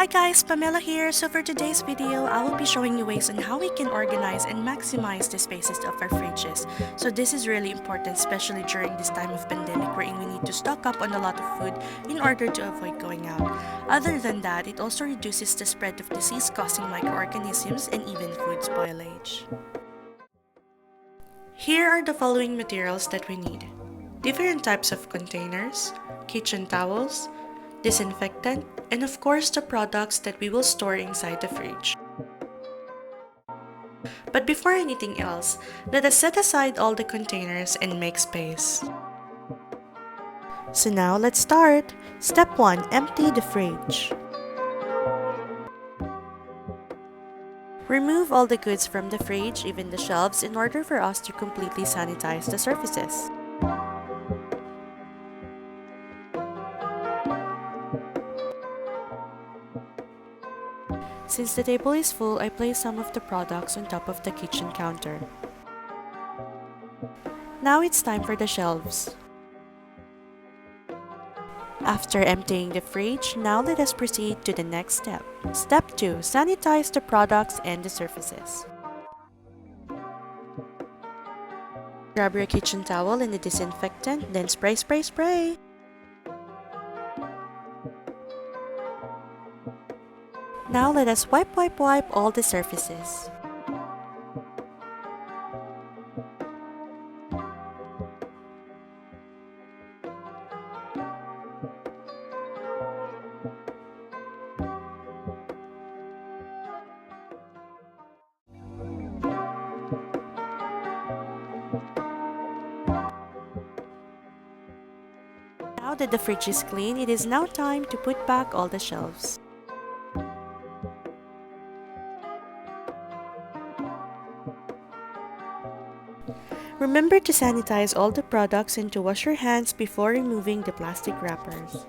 Hi guys, Pamela here. So for today's video, I will be showing you ways on how we can organize and maximize the spaces of our fridges. So this is really important, especially during this time of pandemic wherein we need to stock up on a lot of food in order to avoid going out. Other than that, it also reduces the spread of disease causing microorganisms and even food spoilage. Here are the following materials that we need. Different types of containers, kitchen towels, disinfectant, and of course the products that we will store inside the fridge. But before anything else, let us set aside all the containers and make space. So now let's start! Step 1. Empty the fridge. Remove all the goods from the fridge, even the shelves, in order for us to completely sanitize the surfaces. Since the table is full, I place some of the products on top of the kitchen counter. Now it's time for the shelves. After emptying the fridge, now let us proceed to the next step. Step 2. Sanitize the products and the surfaces. Grab your kitchen towel and the disinfectant, then spray, spray, spray! Now let us wipe all the surfaces. Now that the fridge is clean, it is now time to put back all the shelves. Remember to sanitize all the products and to wash your hands before removing the plastic wrappers.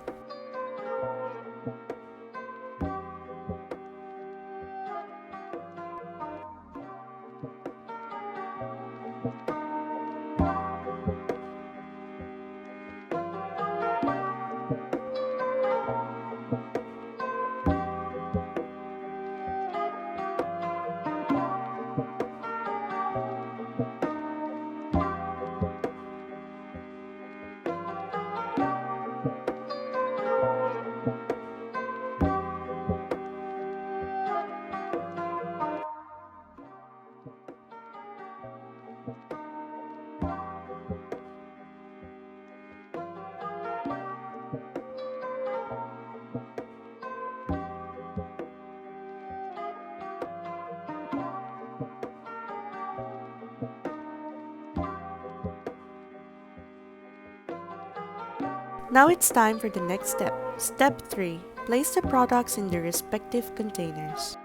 Now it's time for the next step. Step 3. Place the products in their respective containers.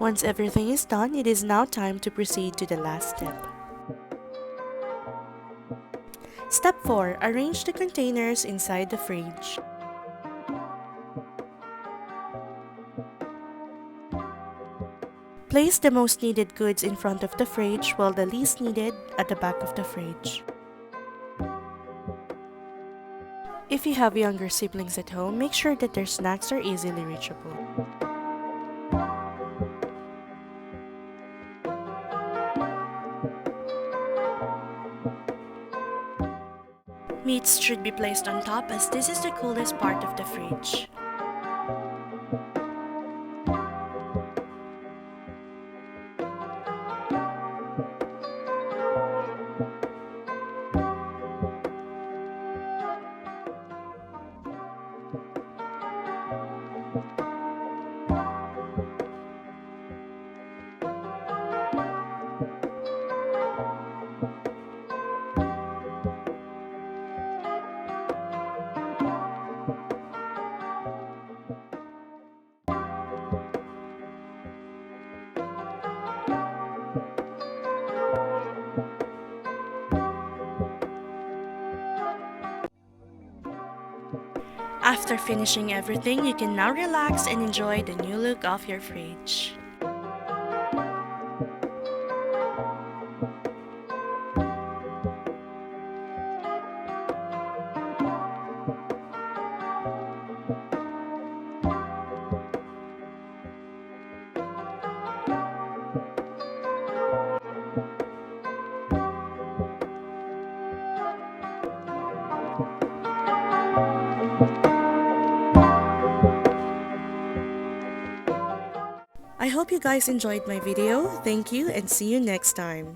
Once everything is done, it is now time to proceed to the last step. Step 4. Arrange the containers inside the fridge. Place the most needed goods in front of the fridge while the least needed at the back of the fridge. If you have younger siblings at home, make sure that their snacks are easily reachable. Meats should be placed on top as this is the coolest part of the fridge. After finishing everything, you can now relax and enjoy the new look of your fridge. I hope you guys enjoyed my video. Thank you and see you next time.